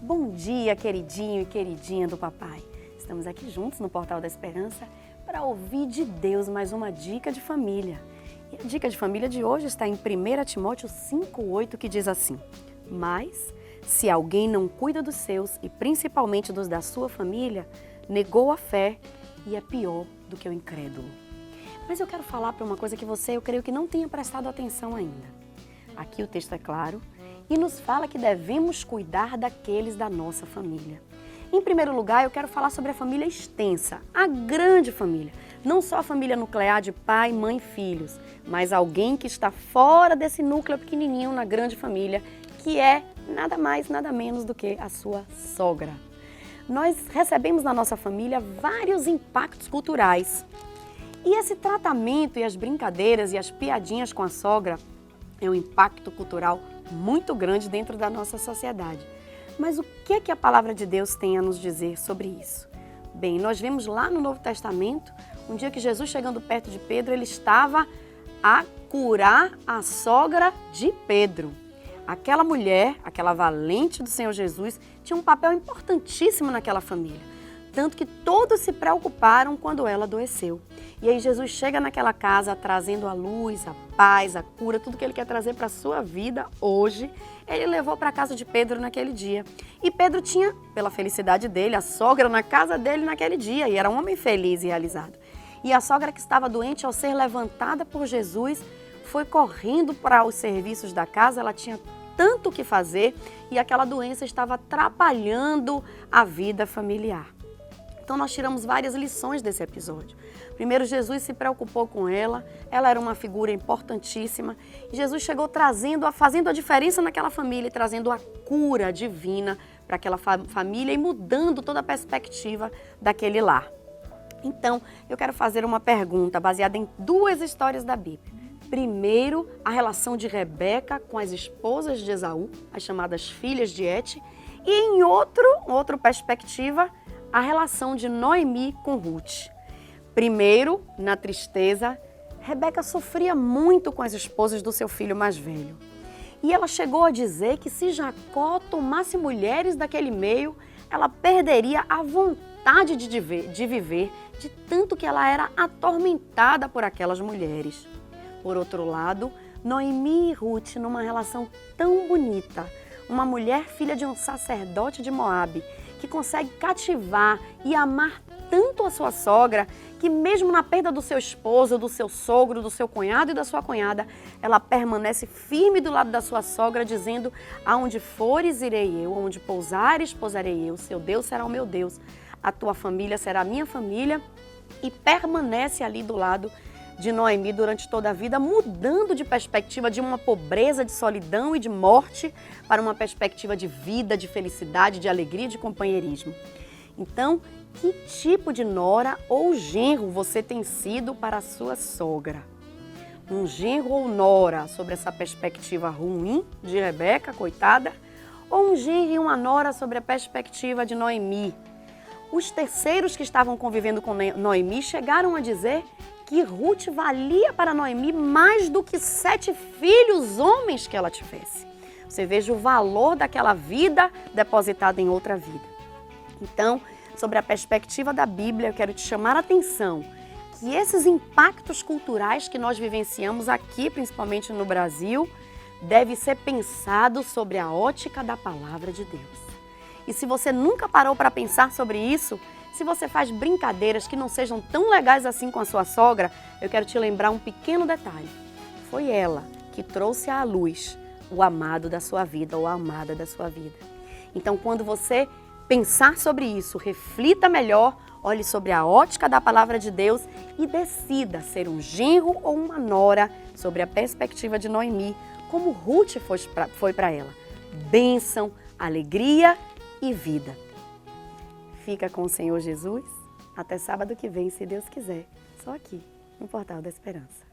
Bom dia, queridinho e queridinha do papai. Estamos aqui juntos no Portal da Esperança para ouvir de Deus mais uma dica de família. E a dica de família de hoje está em 1 Timóteo 5,8, que diz assim: Mas, se alguém não cuida dos seus e principalmente dos da sua família, negou a fé e é pior do que o incrédulo. Mas eu quero falar para uma coisa que eu creio que não tenha prestado atenção ainda. Aqui o texto é claro e nos fala que devemos cuidar daqueles da nossa família. Em primeiro lugar, eu quero falar sobre a família extensa, a grande família. Não só a família nuclear de pai, mãe e filhos, mas alguém que está fora desse núcleo pequenininho na grande família, que é nada mais, nada menos do que a sua sogra. Nós recebemos na nossa família vários impactos culturais. E esse tratamento e as brincadeiras e as piadinhas com a sogra é um impacto cultural muito grande dentro da nossa sociedade. Mas o que a palavra de Deus tem a nos dizer sobre isso? Bem, nós vemos lá no Novo Testamento, um dia que Jesus, chegando perto de Pedro, ele estava a curar a sogra de Pedro. Aquela mulher, aquela valente do Senhor Jesus, tinha um papel importantíssimo naquela família. Tanto que todos se preocuparam quando ela adoeceu. E aí Jesus chega naquela casa trazendo a luz, a paz, a cura, tudo que ele quer trazer para a sua vida hoje. Ele levou para a casa de Pedro naquele dia. E Pedro tinha, pela felicidade dele, a sogra na casa dele naquele dia. E era um homem feliz e realizado. E a sogra que estava doente, ao ser levantada por Jesus, foi correndo para os serviços da casa. Ela tinha tanto o que fazer e aquela doença estava atrapalhando a vida familiar. Então nós tiramos várias lições desse episódio. Primeiro, Jesus se preocupou com ela era uma figura importantíssima. E Jesus chegou fazendo a diferença naquela família, trazendo a cura divina para aquela família e mudando toda a perspectiva daquele lar. Então, eu quero fazer uma pergunta baseada em duas histórias da Bíblia. Primeiro, a relação de Rebeca com as esposas de Esaú, as chamadas filhas de Et. E em outra perspectiva, a relação de Noemi com Ruth. Primeiro, na tristeza, Rebeca sofria muito com as esposas do seu filho mais velho. E ela chegou a dizer que se Jacó tomasse mulheres daquele meio, ela perderia a vontade de viver, de tanto que ela era atormentada por aquelas mulheres. Por outro lado, Noemi e Ruth, numa relação tão bonita, uma mulher filha de um sacerdote de Moabe, que consegue cativar e amar tanto a sua sogra, que mesmo na perda do seu esposo, do seu sogro, do seu cunhado e da sua cunhada, ela permanece firme do lado da sua sogra, dizendo: aonde fores irei eu, aonde pousares pousarei eu, seu Deus será o meu Deus, a tua família será a minha família, e permanece ali do lado de Noemi durante toda a vida, mudando de perspectiva de uma pobreza, de solidão e de morte para uma perspectiva de vida, de felicidade, de alegria, de companheirismo. Então, que tipo de nora ou genro você tem sido para a sua sogra? Um genro ou nora sobre essa perspectiva ruim de Rebeca, coitada? Ou um genro e uma nora sobre a perspectiva de Noemi? Os terceiros que estavam convivendo com Noemi chegaram a dizer que Ruth valia para Noemi mais do que 7 filhos homens que ela tivesse. Você veja o valor daquela vida depositada em outra vida. Então, sobre a perspectiva da Bíblia, eu quero te chamar a atenção que esses impactos culturais que nós vivenciamos aqui, principalmente no Brasil, deve ser pensado sobre a ótica da palavra de Deus. E se você nunca parou para pensar sobre isso, se você faz brincadeiras que não sejam tão legais assim com a sua sogra, eu quero te lembrar um pequeno detalhe. Foi ela que trouxe à luz o amado da sua vida ou a amada da sua vida. Então, quando você pensar sobre isso, reflita melhor, olhe sobre a ótica da palavra de Deus e decida ser um genro ou uma nora sobre a perspectiva de Noemi, como Ruth foi para ela. Bênção, alegria e vida. Fica com o Senhor Jesus. Até sábado que vem, se Deus quiser. Só aqui, no Portal da Esperança.